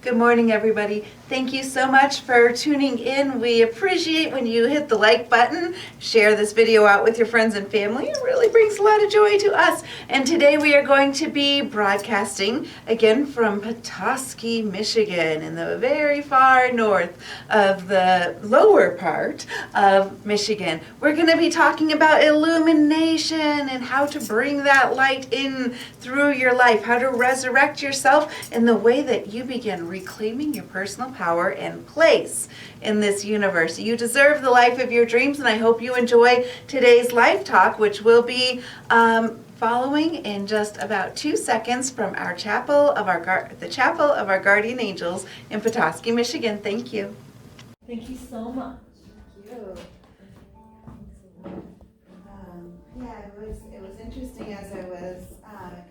Good morning, everybody. Thank you so much for tuning in. We appreciate when you hit the like button, share this video out with your friends and family. It really brings a lot of joy to us. And today we are going to be broadcasting again from Petoskey, Michigan, in the very far north of the lower part of Michigan. We're going to be talking about illumination and how to bring that light in through your life, how to resurrect yourself in the way that you begin reclaiming your personal power and place in this universe. You deserve the life of your dreams, and I hope you enjoy today's live talk, which will be following in just about 2 seconds from our chapel of the chapel of our guardian angels in Petoskey, Michigan. Thank you. Thank you so much. Thank you. It was interesting as I was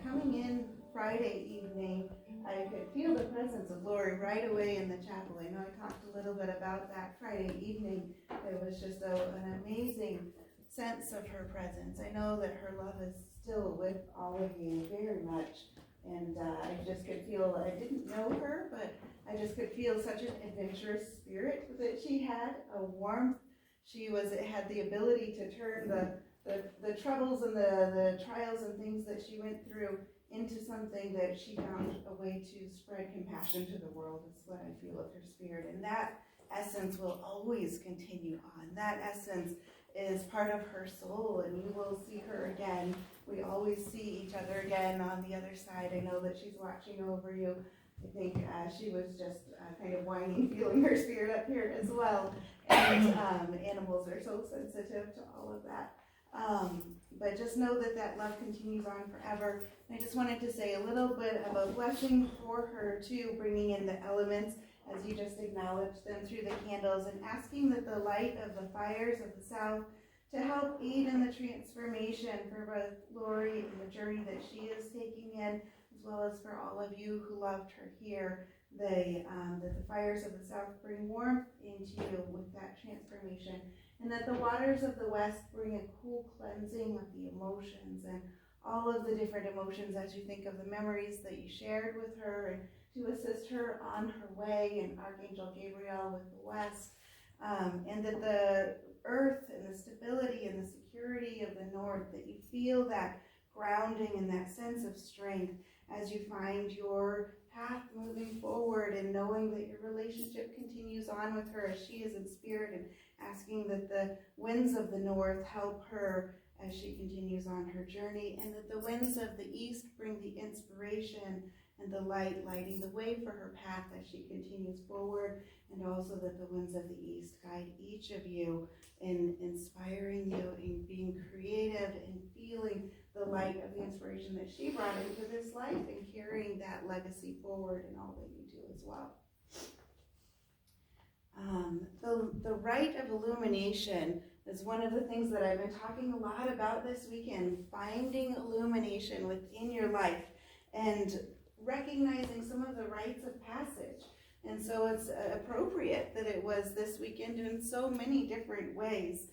coming in Friday evening. I could feel the presence of Lori right away in the chapel. I know I talked a little bit about that Friday evening. It was just an amazing sense of her presence. I know that her love is still with all of you very much. And I just could feel, I didn't know her, but I just could feel such an adventurous spirit that she had, a warmth. It had the ability to turn the troubles and the trials and things that she went through into something that she found a way to spread compassion to the world. Is what I feel of her spirit. And that essence will always continue on. That essence is part of her soul, and you will see her again. We always see each other again on the other side. I know that she's watching over you. I think she was just kind of whining, feeling her spirit up here as well. And animals are so sensitive to all of that. But just know that love continues on forever. And I just wanted to say a little bit of a blessing for her too, bringing in the elements as you just acknowledged them through the candles, and asking that the light of the fires of the south to help aid in the transformation for both Lori and the journey that she is taking in, as well as for all of you who loved her here. That the fires of the south bring warmth into you with that transformation, and that the waters of the west bring a cool cleansing of the emotions and all of the different emotions as you think of the memories that you shared with her, and to assist her on her way, and Archangel Gabriel with the west, and that the earth and the stability and the security of the north, that you feel that grounding and that sense of strength as you find your path moving forward, and knowing that your relationship continues on with her as she is in spirit, and asking that the winds of the north help her as she continues on her journey, and that the winds of the east bring the inspiration and the light, lighting the way for her path as she continues forward, and also that the winds of the east guide each of you in inspiring you, in being creative, and feeling the light of the inspiration that she brought into this life, and carrying that legacy forward in all that you do as well. The rite of illumination is one of the things that I've been talking a lot about this weekend, finding illumination within your life and recognizing some of the rites of passage. And so it's appropriate that it was this weekend in so many different ways.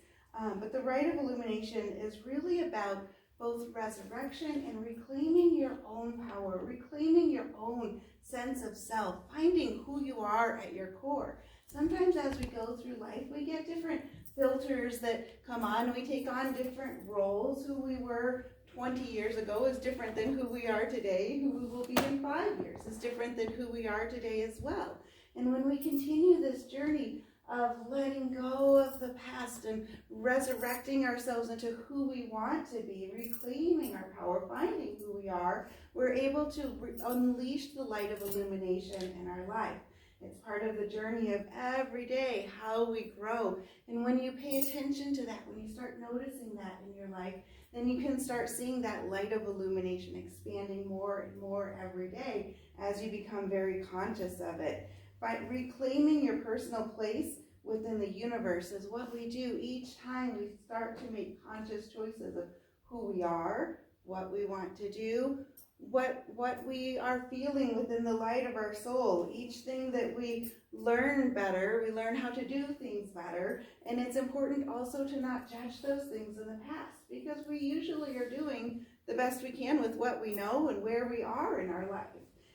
But the rite of illumination is really about both resurrection and reclaiming your own power, reclaiming your own sense of self, finding who you are at your core. Sometimes as we go through life, we get different filters that come on. We take on different roles. Who we were 20 years ago is different than who we are today. Who we will be in 5 years is different than who we are today as well. And when we continue this journey of letting go of the past and resurrecting ourselves into who we want to be, reclaiming our power, finding who we are, we're able to unleash the light of illumination in our life. It's part of the journey of every day, how we grow. And when you pay attention to that, when you start noticing that in your life, then you can start seeing that light of illumination expanding more and more every day as you become very conscious of it. By reclaiming your personal place within the universe is what we do each time we start to make conscious choices of who we are, what we want to do, what we are feeling within the light of our soul. Each thing that we learn better, we learn how to do things better. And it's important also to not judge those things in the past, because we usually are doing the best we can with what we know and where we are in our life.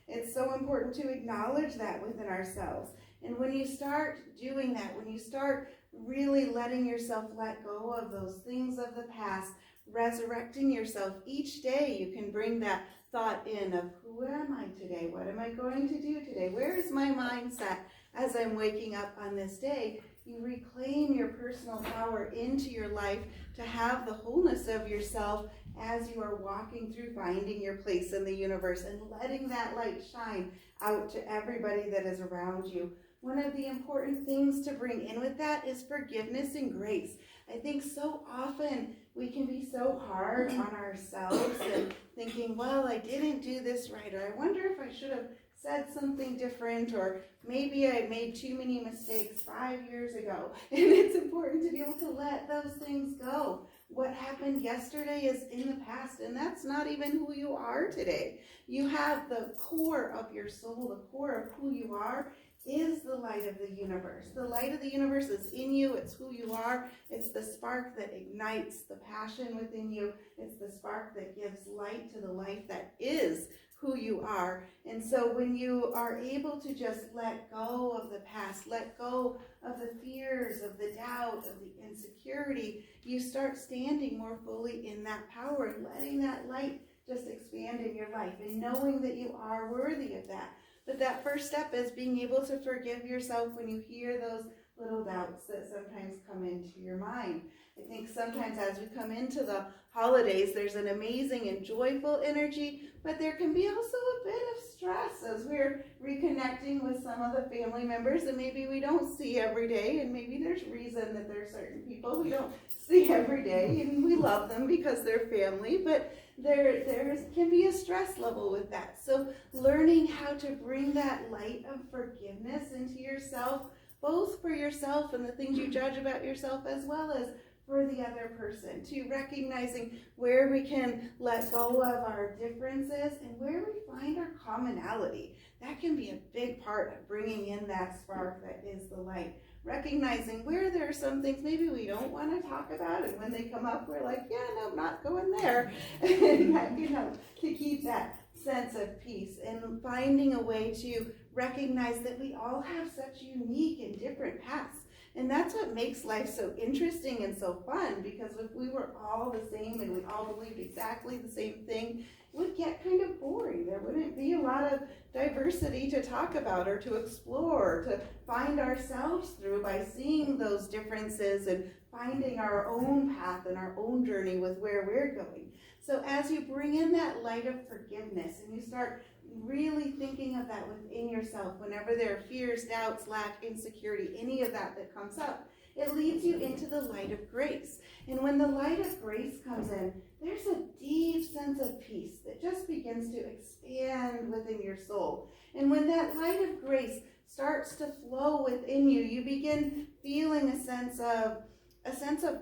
It's so important to acknowledge that within ourselves. And when you start doing that, when you start really letting yourself let go of those things of the past, resurrecting yourself each day, you can bring that thought in of, who am I today? What am I going to do today? Where is my mindset as I'm waking up on this day? You reclaim your personal power into your life to have the wholeness of yourself as you are walking through finding your place in the universe and letting that light shine out to everybody that is around you. One of the important things to bring in with that is forgiveness and grace. I think so often we can be so hard on ourselves and thinking, well, I didn't do this right, or I wonder if I should have said something different, or maybe I made too many mistakes 5 years ago. And it's important to be able to let those things go. What happened yesterday is in the past, and that's not even who you are today. You have the core of your soul, the core of who you are is the light of the universe. The light of the universe is in you. It's who you are. It's the spark that ignites the passion within you. It's the spark that gives light to the life that is who you are. And so when you are able to just let go of the past, let go of the fears, of the doubt, of the insecurity, you start standing more fully in that power and letting that light just expand in your life and knowing that you are worthy of that. But that first step is being able to forgive yourself when you hear those little doubts that sometimes come into your mind. I think sometimes as we come into the holidays, there's an amazing and joyful energy, but there can be also a bit of stress as we're reconnecting with some of the family members that maybe we don't see every day, and maybe there's reason that there are certain people we don't see every day, and we love them because they're family, but there can be a stress level with that. So learning how to bring that light of forgiveness into yourself, both for yourself and the things you judge about yourself, as well as for the other person, to recognizing where we can let go of our differences and where we find our commonality. That can be a big part of bringing in that spark that is the light. Recognizing where there are some things maybe we don't want to talk about, and when they come up, we're like, yeah, no, not going there. And that can help to keep that sense of peace and finding a way to recognize that we all have such unique and different paths. And that's what makes life so interesting and so fun, because if we were all the same and we all believed exactly the same thing, it would get kind of boring. There wouldn't be a lot of diversity to talk about or to explore, to find ourselves through by seeing those differences and finding our own path and our own journey with where we're going. So as you bring in that light of forgiveness and you start really thinking of that within yourself, whenever there are fears, doubts, lack, insecurity, any of that comes up, it leads you into the light of grace. And when the light of grace comes in, there's a deep sense of peace that just begins to expand within your soul. And when that light of grace starts to flow within you, you begin feeling a sense of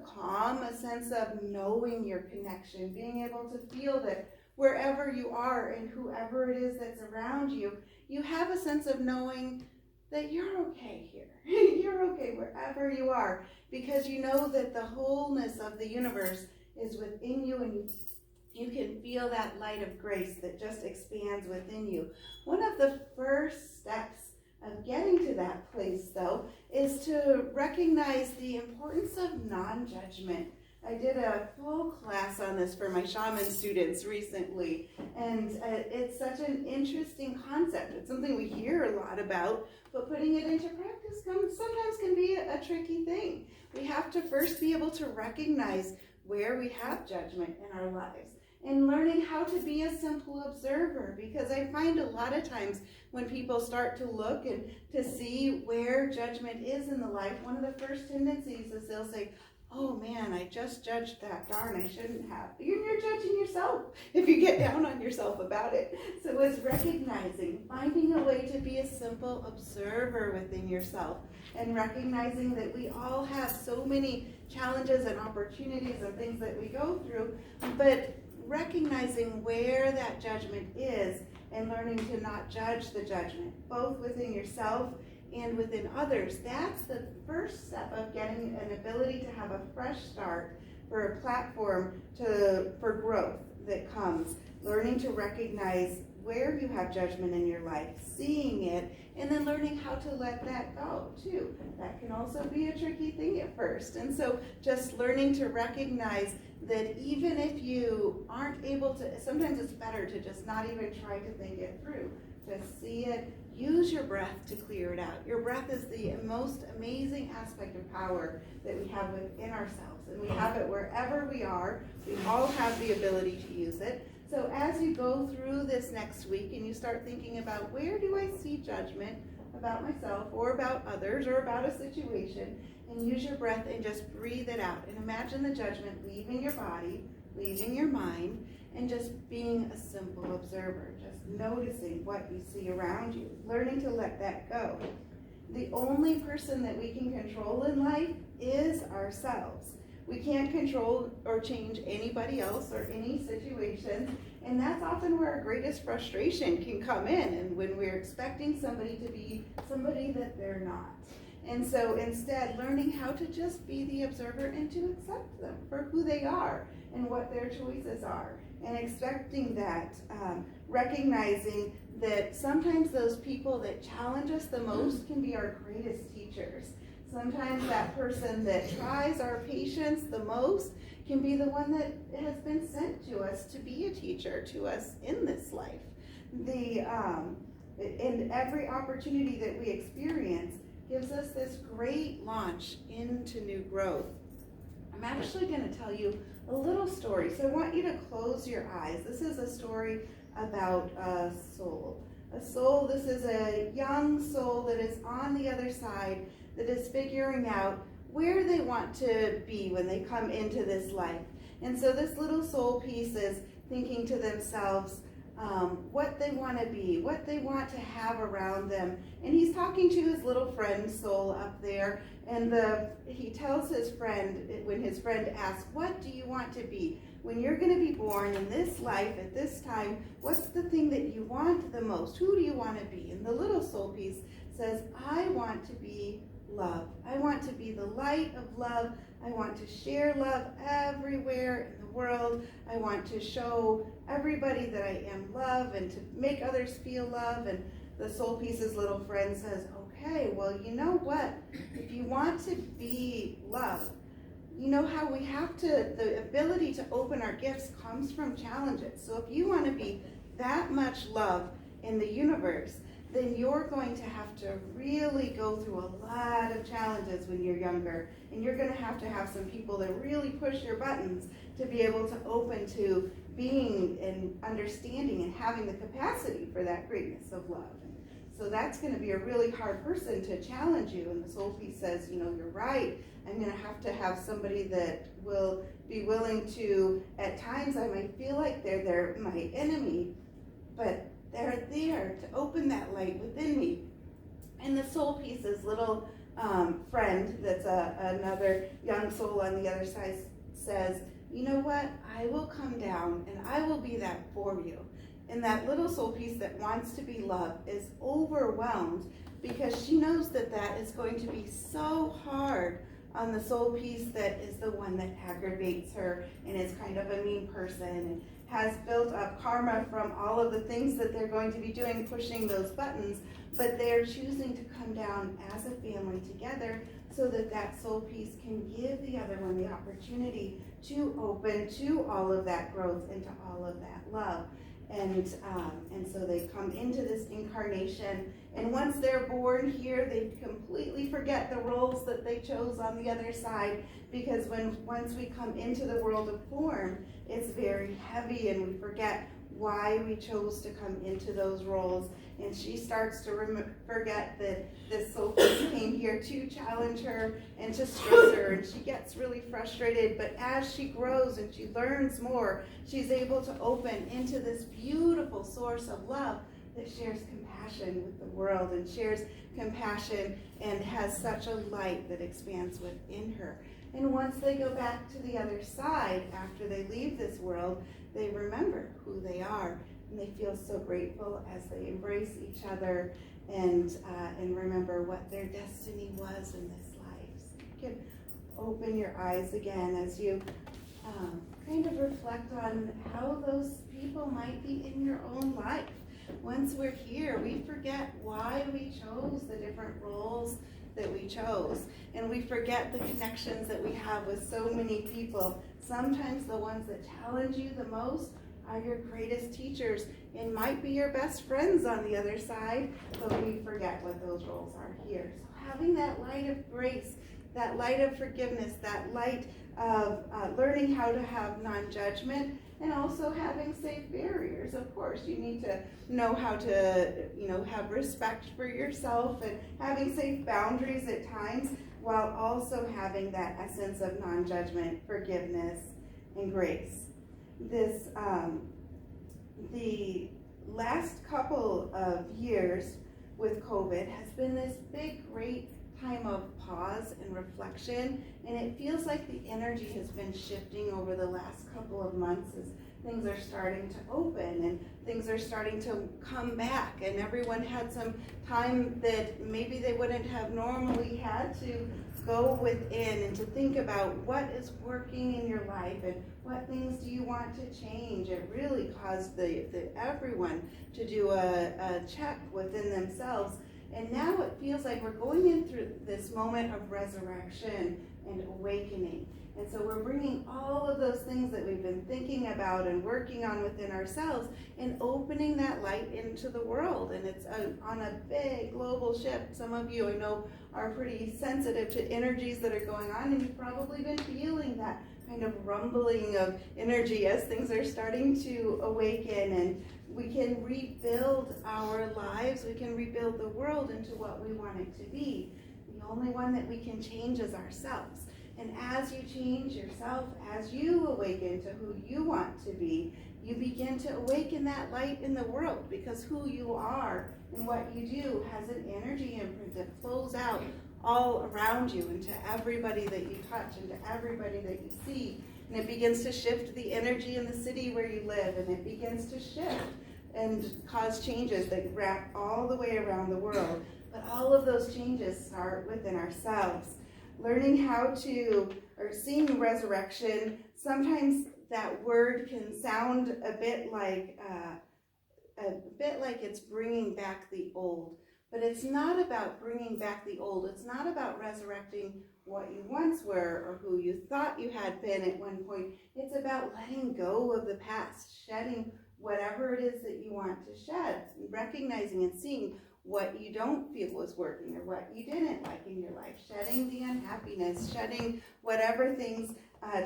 calm, a sense of knowing your connection, being able to feel that wherever you are and whoever it is that's around you, you have a sense of knowing that you're okay here. You're okay wherever you are, because you know that the wholeness of the universe is within you, and you can feel that light of grace that just expands within you. One of the first steps of getting to that place, though, is to recognize the importance of non-judgment. I did a full class on this for my shaman students recently, and it's such an interesting concept. It's something we hear a lot about, but putting it into practice sometimes can be a tricky thing. We have to first be able to recognize where we have judgment in our lives and learning how to be a simple observer, because I find a lot of times when people start to look and to see where judgment is in the life, one of the first tendencies is they'll say, oh man, I just judged that, darn, I shouldn't have. You're judging yourself if you get down on yourself about it. So it's recognizing, finding a way to be a simple observer within yourself, and recognizing that we all have so many challenges and opportunities and things that we go through, but recognizing where that judgment is and learning to not judge the judgment, both within yourself and within others. That's the first step of getting an ability to have a fresh start for a platform for growth that comes learning to recognize where you have judgment in your life, seeing it, and then learning how to let that go too. That can also be a tricky thing at first. And so just learning to recognize that even if you aren't able to, sometimes it's better to just not even try to think it through. Just see it, use your breath to clear it out. Your breath is the most amazing aspect of power that we have within ourselves. And we have it wherever we are. We all have the ability to use it. So as you go through this next week and you start thinking about where do I see judgment about myself or about others or about a situation, and use your breath and just breathe it out. And imagine the judgment leaving your body, leaving your mind, and just being a simple observer, just noticing what you see around you, learning to let that go. The only person that we can control in life is ourselves. We can't control or change anybody else or any situation, and that's often where our greatest frustration can come in, and when we're expecting somebody to be somebody that they're not. And so instead, learning how to just be the observer and to accept them for who they are and what their choices are, and expecting that, recognizing that sometimes those people that challenge us the most can be our greatest teachers. Sometimes that person that tries our patience the most can be the one that has been sent to us to be a teacher to us in this life. And every opportunity that we experience gives us this great launch into new growth. I'm actually going to tell you a little story. So I want you to close your eyes. This is a story about a soul. A soul, this is a young soul that is on the other side, that is figuring out where they want to be when they come into this life. And so this little soul piece is thinking to themselves what they want to be, what they want to have around them. And he's talking to his little friend soul up there, and he tells his friend, when his friend asks, what do you want to be? When you're going to be born in this life at this time, what's the thing that you want the most? Who do you want to be? And the little soul piece says, I want to be love. I want to be the light of love. I want to share love everywhere in the world. I want to show everybody that I am love and to make others feel love. And the soul piece's little friend says, okay, well, you know what? If you want to be love, you know how we have to, the ability to open our gifts comes from challenges. So if you want to be that much love in the universe, then you're going to have to really go through a lot of challenges when you're younger. And you're going to have some people that really push your buttons to be able to open to being and understanding and having the capacity for that greatness of love. And so that's going to be a really hard person to challenge you. And the soul piece says, you know, you're right. I'm going to have somebody that will be willing to, at times I might feel like they're my enemy, but they're there to open that light within me. And the soul piece's little friend, that's another young soul on the other side, says, you know what? I will come down and I will be that for you. And that little soul piece that wants to be loved is overwhelmed because she knows that that is going to be so hard on the soul piece that is the one that aggravates her and is kind of a mean person and has built up karma from all of the things that they're going to be doing, pushing those buttons, but they're choosing to come down as a family together so that that soul piece can give the other one the opportunity to open to all of that growth and to all of that love. And so they come into this incarnation, and once they're born here, they completely forget the roles that they chose on the other side, because once we come into the world of form, it's very heavy, and we forget why we chose to come into those roles. And she starts to forget that this soul came here to challenge her and to stress her, and she gets really frustrated. But as she grows and she learns more, she's able to open into this beautiful source of love that shares compassion with the world and shares compassion and has such a light that expands within her. And once they go back to the other side, after they leave this world, they remember who they are. And they feel so grateful as they embrace each other and remember what their destiny was in this life. So you can open your eyes again as you kind kind of reflect on how those people might be in your own life. Once we're here, we forget why we chose the different roles that we chose. And we forget the connections that we have with so many people. Sometimes the ones that challenge you the most are your greatest teachers and might be your best friends on the other side, but we forget what those roles are here. So having that light of grace, that light of forgiveness, that light of learning how to have non-judgment, and also having safe barriers. Of course, you need to know how to, have respect for yourself and having safe boundaries at times, while also having that essence of non-judgment, forgiveness, and grace. This, the last couple of years with COVID has been this big, great time of pause and reflection, and it feels like the energy has been shifting over the last couple of months as things are starting to open and things are starting to come back, and everyone had some time that maybe they wouldn't have normally had to go within and to think about what is working in your life and what things do you want to change. It really caused everyone to do a check within themselves. And now it feels like we're going in through this moment of resurrection and awakening. And so we're bringing all of those things that we've been thinking about and working on within ourselves and opening that light into the world. And it's on a big global shift. Some of you I know are pretty sensitive to energies that are going on, and you've probably been feeling that kind of rumbling of energy as things are starting to awaken, and we can rebuild our lives, we can rebuild the world into what we want it to be. The only one that we can change is ourselves. And as you change yourself, as you awaken to who you want to be, you begin to awaken that light in the world, because who you are and what you do has an energy imprint that flows out all around you and to everybody that you touch and to everybody that you see. And it begins to shift the energy in the city where you live, and it begins to shift and cause changes that wrap all the way around the world. But all of those changes start within ourselves. Learning how to, or seeing resurrection, sometimes that word can sound a bit like it's bringing back the old. But it's not about bringing back the old. It's not about resurrecting what you once were or who you thought you had been at one point. It's about letting go of the past, shedding whatever it is that you want to shed, recognizing and seeing what you don't feel was working or what you didn't like in your life, shedding the unhappiness, shedding whatever things,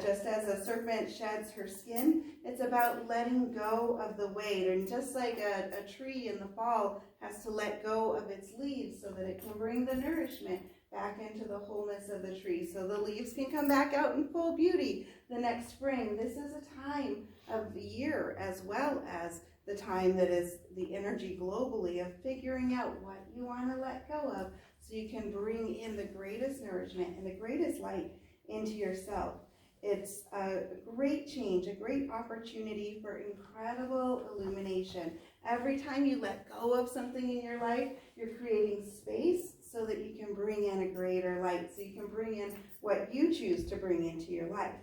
just as a serpent sheds her skin. It's about letting go of the weight. And just like a tree in the fall has to let go of its leaves so that it can bring the nourishment back into the wholeness of the tree, so the leaves can come back out in full beauty the next spring. This is a time of the year, as well as the time that is the energy globally of figuring out what you want to let go of, so you can bring in the greatest nourishment and the greatest light into yourself. It's a great change, a great opportunity for incredible illumination. Every time you let go of something in your life, you're creating space so that you can bring in a greater light, so you can bring in what you choose to bring into your life.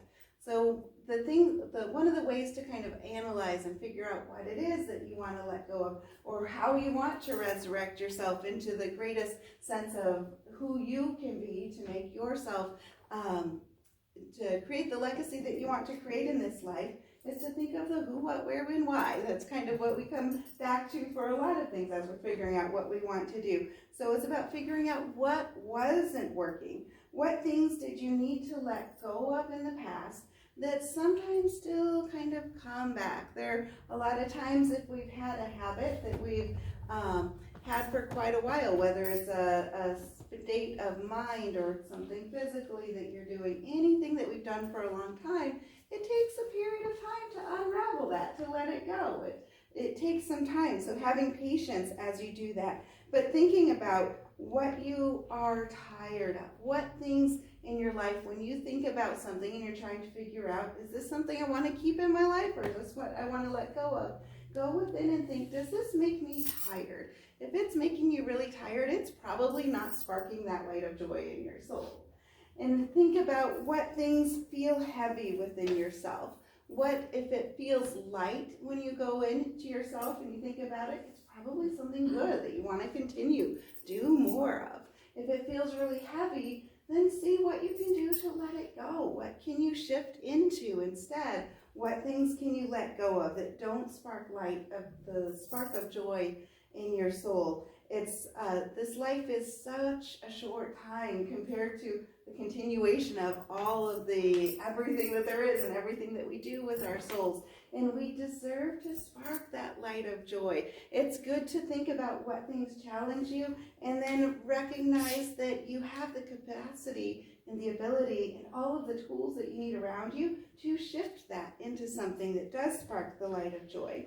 So one of the ways to kind of analyze and figure out what it is that you want to let go of, or how you want to resurrect yourself into the greatest sense of who you can be, to make yourself, to create the legacy that you want to create in this life, is to think of the who, what, where, when, why. That's kind of what we come back to for a lot of things as we're figuring out what we want to do. So it's about figuring out what wasn't working. What things did you need to let go of in the past that sometimes still kind of come back? There are a lot of times, if we've had a habit that we've had for quite a while, whether it's a state of mind or something physically that you're doing, anything that we've done for a long time, it takes a period of time to unravel that, to let it go. It takes some time, so having patience as you do that. But thinking about what you are tired of, what things in your life, when you think about something and you're trying to figure out, is this something I want to keep in my life, or is this what I want to let go of? Go within and think, does this make me tired? If it's making you really tired, it's probably not sparking that light of joy in your soul. And think about what things feel heavy within yourself. What if it feels light when you go into yourself and you think about it? It's probably something good that you want to continue, do more of. If it feels really heavy, then see what you can do to let it go. What can you shift into instead? What things can you let go of that don't spark light of the spark of joy in your soul? It's this life is such a short time compared to the continuation of all of the everything that there is and everything that we do with our souls. And we deserve to spark that light of joy. It's good to think about what things challenge you and then recognize that you have the capacity and the ability and all of the tools that you need around you to shift that into something that does spark the light of joy.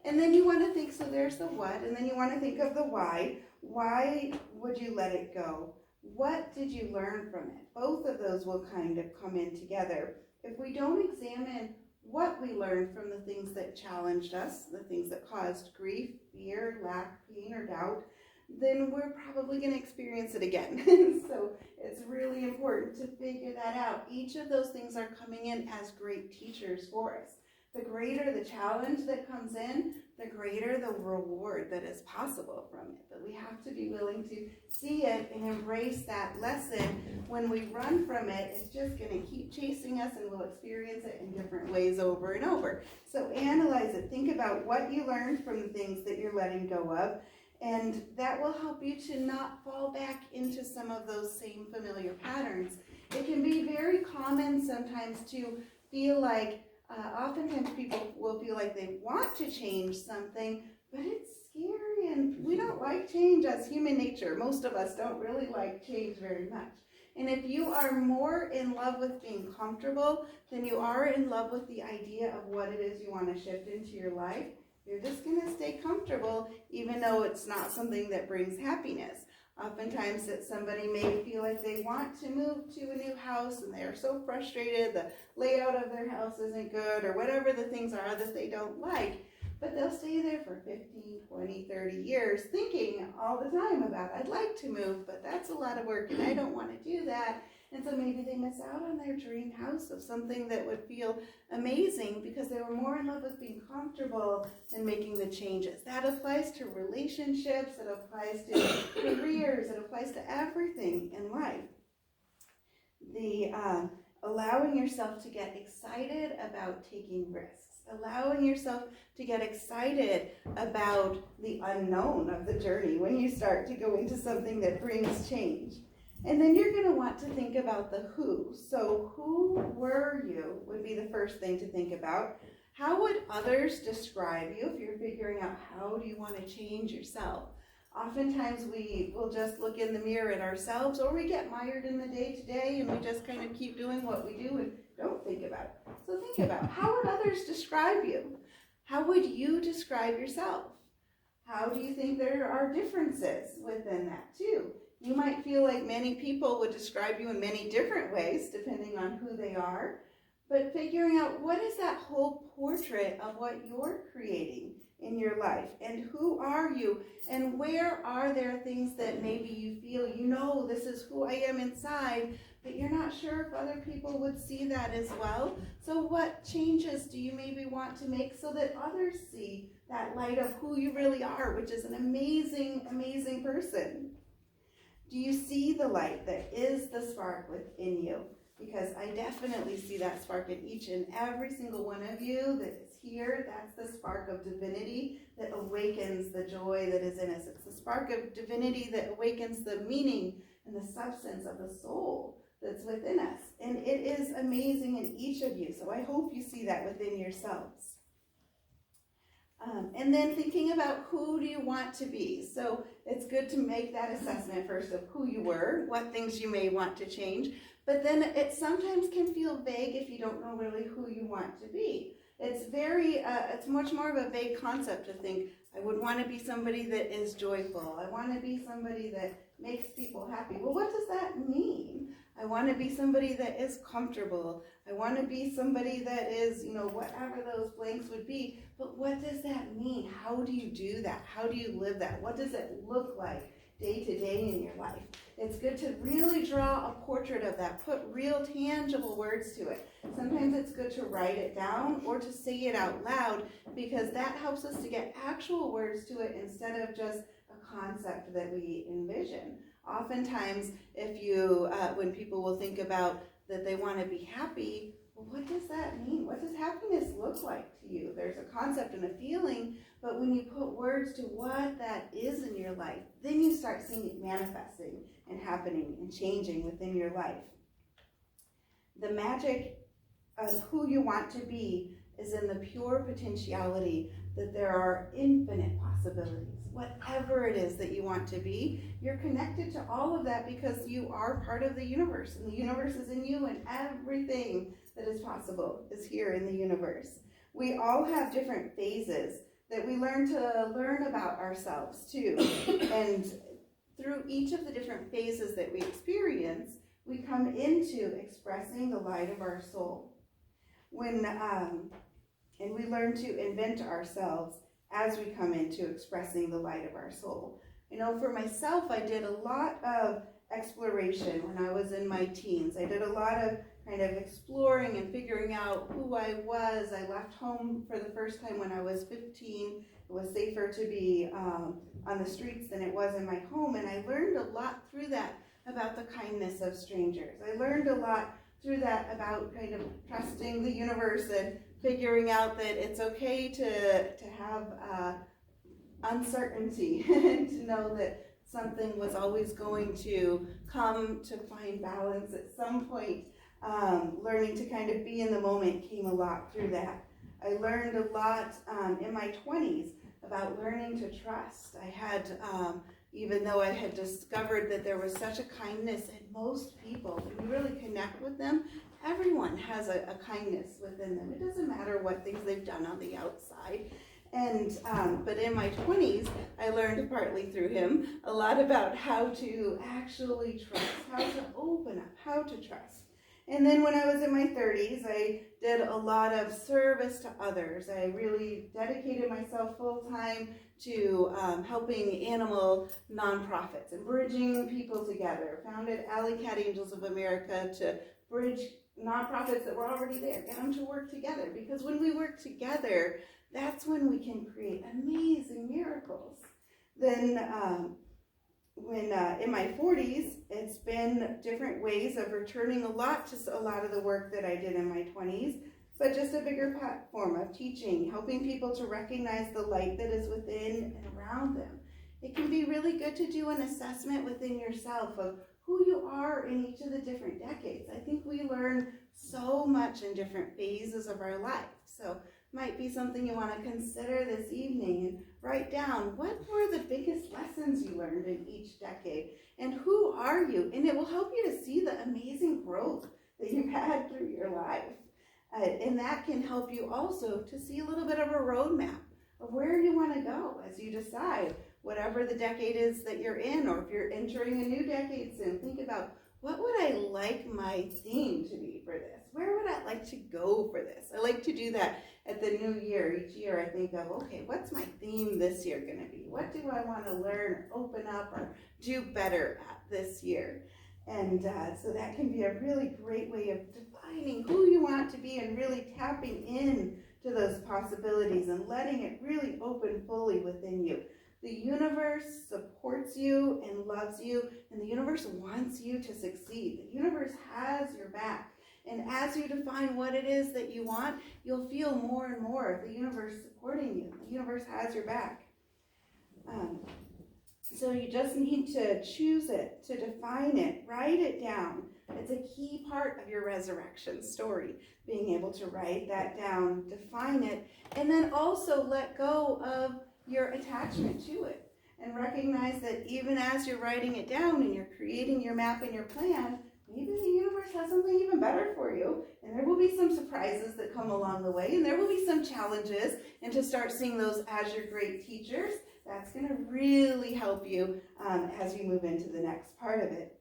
And then you want to think, so there's the what, and then you want to think of the why. Why would you let it go? What did you learn from it? Both of those will kind of come in together. If we don't examine what we learned from the things that challenged us, the things that caused grief, fear, lack, pain, or doubt, then we're probably going to experience it again. So it's really important to figure that out. Each of those things are coming in as great teachers for us. The greater the challenge that comes in, the greater the reward that is possible from it. But we have to be willing to see it and embrace that lesson. When we run from it, it's just going to keep chasing us and we'll experience it in different ways over and over. So analyze it. Think about what you learned from the things that you're letting go of. And that will help you to not fall back into some of those same familiar patterns. It can be very common sometimes to feel like oftentimes people will feel like they want to change something, but it's scary and we don't like change as human nature. Most of us don't really like change very much. And if you are more in love with being comfortable than you are in love with the idea of what it is you want to shift into your life, you're just going to stay comfortable even though it's not something that brings happiness. Oftentimes that somebody may feel like they want to move to a new house and they're so frustrated, the layout of their house isn't good or whatever the things are that they don't like, but they'll stay there for 15, 20, 30 years thinking all the time about, I'd like to move, but that's a lot of work and I don't want to do that. And so maybe they miss out on their dream house of something that would feel amazing because they were more in love with being comfortable than making the changes. That applies to relationships, it applies to careers, it applies to everything in life. The allowing yourself to get excited about taking risks, allowing yourself to get excited about the unknown of the journey when you start to go into something that brings change. And then you're going to want to think about the who. So who were you would be the first thing to think about. How would others describe you if you're figuring out how do you want to change yourself? Oftentimes we will just look in the mirror at ourselves or we get mired in the day-to-day and we just kind of keep doing what we do and don't think about it. So think about how would others describe you? How would you describe yourself? How do you think there are differences within that too? You might feel like many people would describe you in many different ways, depending on who they are. But figuring out what is that whole portrait of what you're creating in your life, and who are you, and where are there things that maybe you feel, you know, this is who I am inside, but you're not sure if other people would see that as well. So what changes do you maybe want to make so that others see that light of who you really are, which is an amazing, amazing person? Do you see the light that is the spark within you? Because I definitely see that spark in each and every single one of you that is here. That's the spark of divinity that awakens the joy that is in us. It's the spark of divinity that awakens the meaning and the substance of the soul that's within us. And it is amazing in each of you. So I hope you see that within yourselves. And then thinking about who do you want to be. So it's good to make that assessment first of who you were, what things you may want to change. But then it sometimes can feel vague if you don't know really who you want to be. It's much more of a vague concept to think, I would want to be somebody that is joyful. I want to be somebody that makes people happy. Well, what does that mean? I want to be somebody that is comfortable. I want to be somebody that is, whatever those blanks would be. But what does that mean? How do you do that? How do you live that? What does it look like day to day in your life. It's good to really draw a portrait of that, put real tangible words to it. Sometimes it's good to write it down or to say it out loud, because that helps us to get actual words to it instead of just a concept that we envision. Oftentimes, when people will think about that they want to be happy, well, what does that mean? What does happiness look like to you? There's a concept and a feeling, but when you put words to what that is in your life, then you start seeing it manifesting and happening and changing within your life. The magic of who you want to be is in the pure potentiality that there are infinite possibilities. Whatever it is that you want to be, you're connected to all of that because you are part of the universe, and the universe is in you, and everything that is possible is here in the universe. We all have different phases that we learn about ourselves too. And through each of the different phases that we experience, we come into expressing the light of our soul. And we learn to invent ourselves as we come into expressing the light of our soul. For myself, I did a lot of exploration when I was in my teens. I did a lot of kind of exploring and figuring out who I was. I left home for the first time when I was 15. It was safer to be on the streets than it was in my home, and I learned a lot through that about the kindness of strangers. I learned a lot through that about kind of trusting the universe and figuring out that it's okay to have uncertainty and to know that something was always going to come to find balance at some point. Learning to kind of be in the moment came a lot through that. I learned a lot in my 20s about learning to trust. I had, even though I had discovered that there was such a kindness in most people, when you really connect with them, everyone has a kindness within them. It doesn't matter what things they've done on the outside. And but in my 20s, I learned, partly through him, a lot about how to actually trust, how to open up, how to trust. And then when I was in my 30s, I did a lot of service to others. I really dedicated myself full-time to helping animal nonprofits and bridging people together. Founded Alley Cat Angels of America to bridge nonprofits that were already there, get them to work together. Because when we work together, that's when we can create amazing miracles. Then in my 40s, it's been different ways of returning a lot to a lot of the work that I did in my 20s, but just a bigger platform of teaching, helping people to recognize the light that is within and around them. It can be really good to do an assessment within yourself of who you are in each of the different decades. I think we learn so much in different phases of our life. So might be something you want to consider this evening and write down what were the biggest lessons you learned in each decade and who are you? And it will help you to see the amazing growth that you've had through your life. And that can help you also to see a little bit of a roadmap of where you want to go as you decide whatever the decade is that you're in, or if you're entering a new decade soon. Think about, what would I like my theme to be for this? Where would I like to go for this? I like to do that at the new year. Each year I think of, okay, what's my theme this year going to be? What do I want to learn or open up or do better at this year? And so that can be a really great way of defining who you want to be and really tapping in to those possibilities and letting it really open fully within you. The universe supports you and loves you, and the universe wants you to succeed. The universe has your back. And as you define what it is that you want, you'll feel more and more of the universe supporting you. The universe has your back. So you just need to choose it, to define it, write it down. It's a key part of your resurrection story, being able to write that down, define it, and then also let go of your attachment to it. And recognize that even as you're writing it down and you're creating your map and your plan, maybe the universe has something even better for you. And there will be some surprises that come along the way, and there will be some challenges. And to start seeing those as your great teachers, that's going to really help you as you move into the next part of it.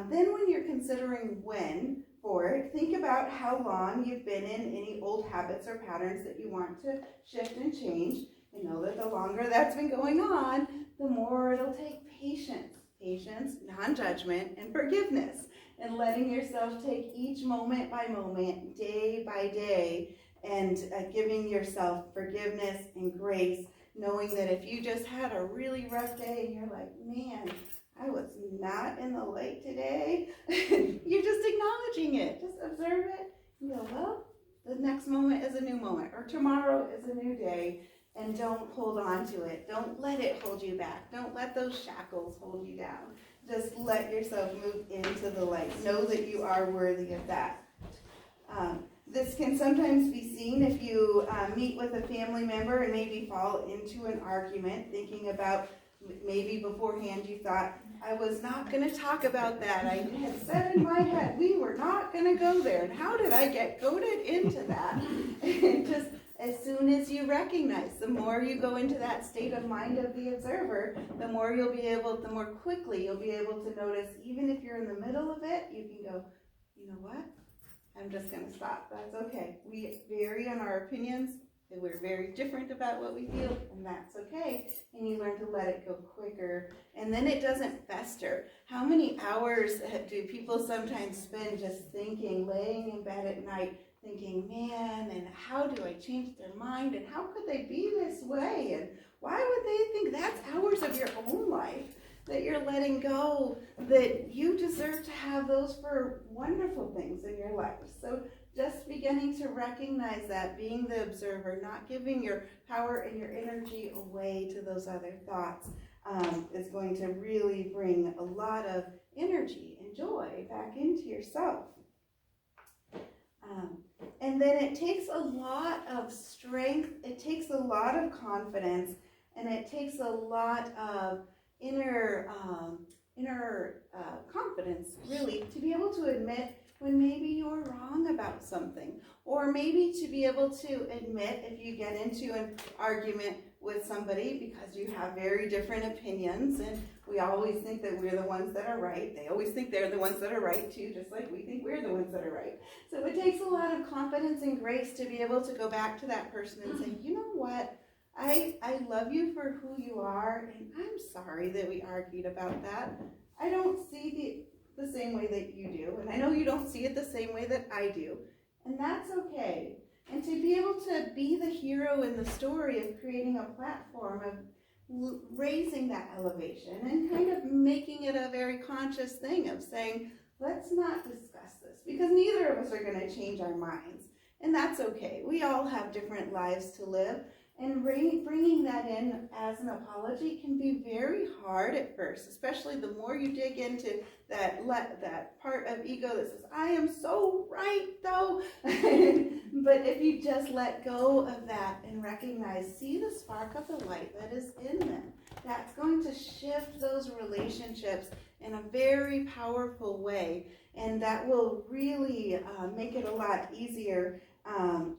Then when you're considering when for it, think about how long you've been in any old habits or patterns that you want to shift and change. And know that the longer that's been going on, the more it'll take patience, non-judgment, and forgiveness, and letting yourself take each moment by moment, day by day, and giving yourself forgiveness and grace, knowing that if you just had a really rough day and you're like, man, I was not in the light today, you're just acknowledging it. Just observe it. You go, well, the next moment is a new moment, or tomorrow is a new day, and don't hold on to it. Don't let it hold you back. Don't let those shackles hold you down. Just let yourself move into the light. Know that you are worthy of that. This can sometimes be seen if you meet with a family member and maybe fall into an argument, thinking about maybe beforehand you thought, I was not going to talk about that. I had said in my head, we were not going to go there. And how did I get goaded into that? And just as soon as you recognize, the more you go into that state of mind of the observer, the more quickly you'll be able to notice, even if you're in the middle of it, you can go, you know what? I'm just going to stop. That's okay. We vary on our opinions, and we're very different about what we feel, and that's okay. And you learn to let it go quicker, and then it doesn't fester. How many hours do people sometimes spend just thinking, laying in bed at night, thinking, man, and how do I change their mind, and how could they be this way, and why would they think that's hours of your own life that you're letting go, that you deserve to have those for wonderful things in your life. So just beginning to recognize that, being the observer, not giving your power and your energy away to those other thoughts, is going to really bring a lot of energy and joy back into yourself. And then it takes a lot of strength, it takes a lot of confidence, and it takes a lot of inner confidence, really, to be able to admit when maybe you're wrong about something, or maybe to be able to admit if you get into an argument with somebody because you have very different opinions, and we always think that we're the ones that are right. They always think they're the ones that are right too, just like we think we're the ones that are right. So it takes a lot of confidence and grace to be able to go back to that person and say, you know what? I love you for who you are, and I'm sorry that we argued about that. I don't see the same way that you do, and I know you don't see it the same way that I do, and that's okay. And to be able to be the hero in the story of creating a platform, of raising that elevation, and kind of making it a very conscious thing of saying, let's not discuss this, because neither of us are going to change our minds, and that's okay. We all have different lives to live. And bringing that in as an apology can be very hard at first, especially the more you dig into that part of ego that says, I am so right though. But if you just let go of that and recognize, see the spark of the light that is in them, that's going to shift those relationships in a very powerful way. And that will really make it a lot easier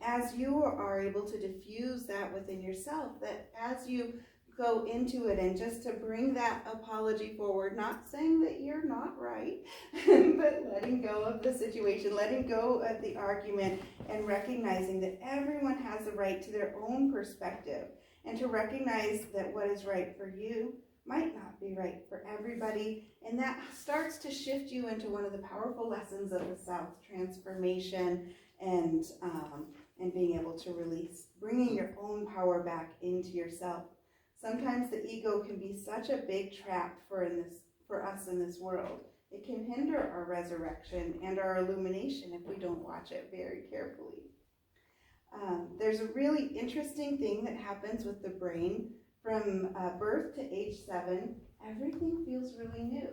as you are able to diffuse that within yourself, that as you go into it, and just to bring that apology forward, not saying that you're not right, but letting go of the situation, letting go of the argument, and recognizing that everyone has a right to their own perspective, and to recognize that what is right for you might not be right for everybody, and that starts to shift you into one of the powerful lessons of the South, transformation, and being able to release, bringing your own power back into yourself. Sometimes the ego can be such a big trap for us in this world. It can hinder our resurrection and our illumination if we don't watch it very carefully. There's a really interesting thing that happens with the brain from birth to age 7. Everything feels really new.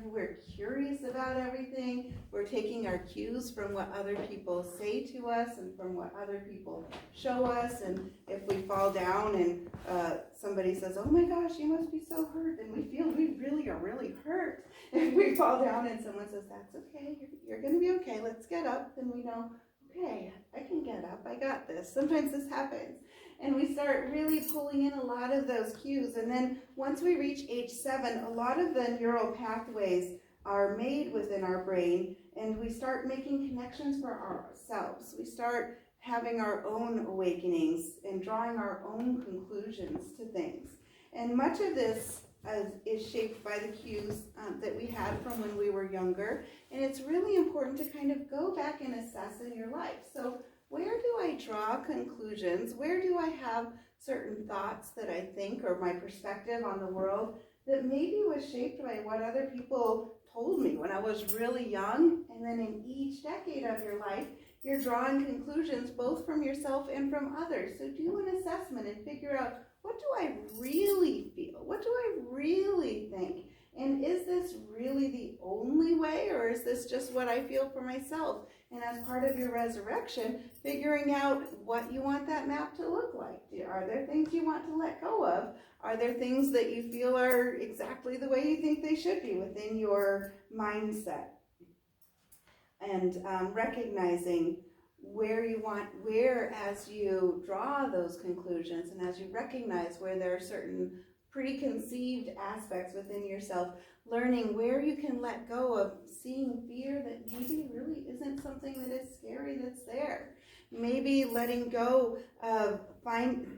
We're curious about everything. We're taking our cues from what other people say to us and from what other people show us. And if we fall down and somebody says, oh my gosh, you must be so hurt, and we feel we really are really hurt. If we fall down and someone says, that's okay, you're going to be okay, let's get up, then we know, okay, I can get up, I got this. Sometimes this happens. And we start really pulling in a lot of those cues. And then once we reach age 7, a lot of the neural pathways are made within our brain, and we start making connections for ourselves. We start having our own awakenings and drawing our own conclusions to things. And much of this is shaped by the cues that we had from when we were younger. And it's really important to kind of go back and assess in your life. So where do I draw conclusions? Where do I have certain thoughts that I think, or my perspective on the world that maybe was shaped by what other people told me when I was really young? And then in each decade of your life, you're drawing conclusions both from yourself and from others. So do an assessment and figure out, what do I really feel? What do I really think? And is this really the only way, or is this just what I feel for myself? And as part of your resurrection, figuring out what you want that map to look like. Are there things you want to let go of? Are there things that you feel are exactly the way you think they should be within your mindset? And recognizing where as you draw those conclusions and as you recognize where there are certain preconceived aspects within yourself, learning where you can let go of seeing fear that maybe really isn't something that is scary that's there. Maybe letting go of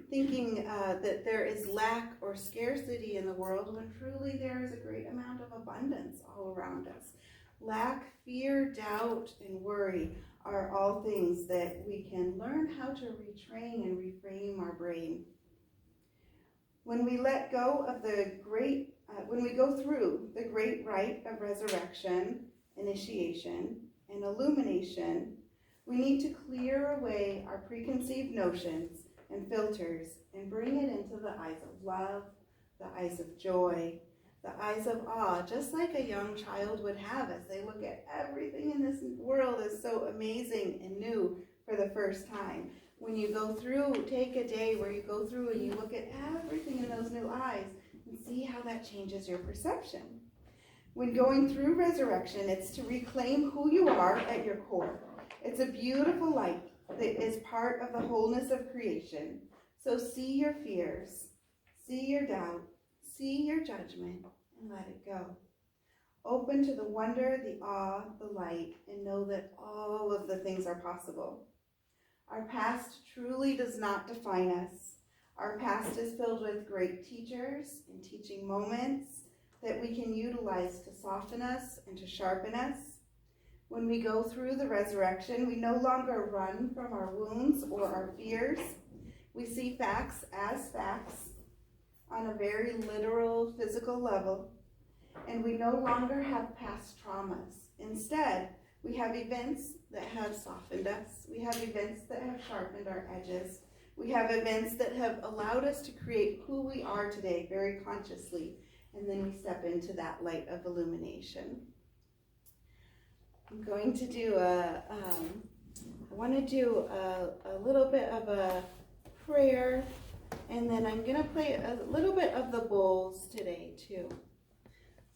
thinking that there is lack or scarcity in the world when truly there is a great amount of abundance all around us. Lack, fear, doubt, and worry are all things that we can learn how to retrain and reframe our brain. When we let go of when we go through the great rite of resurrection, initiation, and illumination, we need to clear away our preconceived notions and filters and bring it into the eyes of love, the eyes of joy, the eyes of awe, just like a young child would have as they look at everything in this world is so amazing and new for the first time. When you go through, take a day where you go through and you look at everything in those new eyes and see how that changes your perception. When going through resurrection, it's to reclaim who you are at your core. It's a beautiful light that is part of the wholeness of creation. So see your fears, see your doubt, see your judgment, and let it go. Open to the wonder, the awe, the light, and know that all of the things are possible. Our past truly does not define us. Our past is filled with great teachers and teaching moments that we can utilize to soften us and to sharpen us. When we go through the resurrection, we no longer run from our wounds or our fears. We see facts as facts on a very literal, physical level, and we no longer have past traumas. Instead, we have events that have softened us. We have events that have sharpened our edges. We have events that have allowed us to create who we are today very consciously, and then we step into that light of illumination. I'm going to do I want to do a little bit of a prayer, and then I'm going to play a little bit of the bowls today too.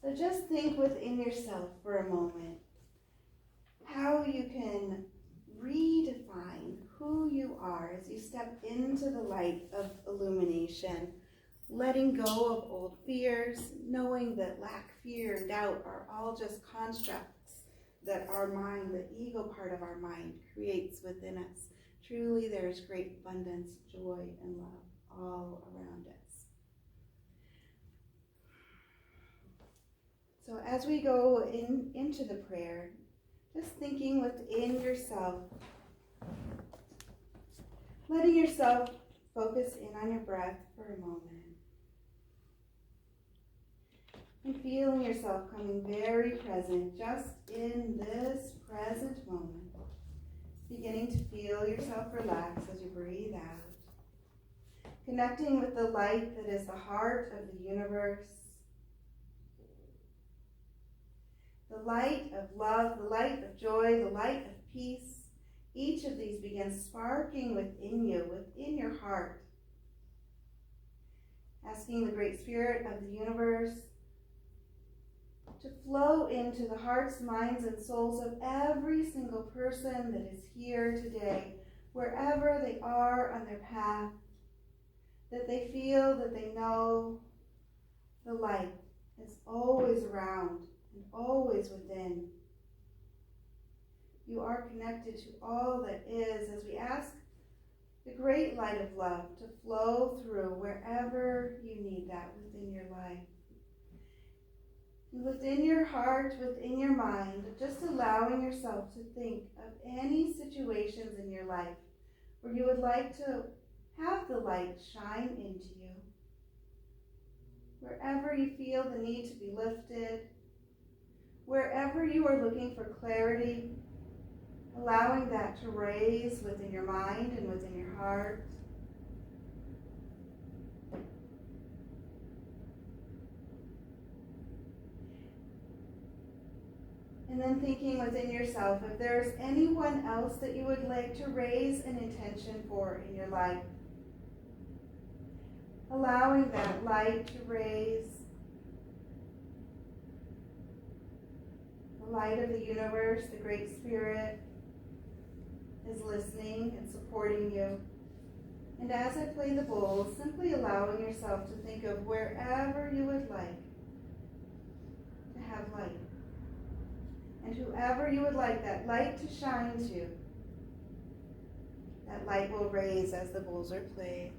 So just think within yourself for a moment how you can redefine who you are as you step into the light of illumination, letting go of old fears, knowing that lack, fear, and doubt are all just constructs that our mind, the ego part of our mind, creates within us. Truly, there is great abundance, joy, and love all around us. So as we go into the prayer, just thinking within yourself, letting yourself focus in on your breath for a moment. And feeling yourself coming very present, just in this present moment. Beginning to feel yourself relax as you breathe out. Connecting with the light that is the heart of the universe. The light of love, the light of joy, the light of peace. Each of these begins sparking within you, within your heart. Asking the Great Spirit of the universe to flow into the hearts, minds, and souls of every single person that is here today, wherever they are on their path, that they feel, that they know the light is always around and always within. You are connected to all that is, as we ask the great light of love to flow through wherever you need that within your life. Within your heart, within your mind, just allowing yourself to think of any situations in your life where you would like to have the light shine into you. Wherever you feel the need to be lifted, wherever you are looking for clarity, allowing that to raise within your mind and within your heart. And then thinking within yourself, if there's anyone else that you would like to raise an intention for in your life, allowing that light to raise, the light of the universe, the Great Spirit, is listening and supporting you. And as I play the bowls, simply allowing yourself to think of wherever you would like to have light. And whoever you would like that light to shine to, that light will raise as the bowls are played.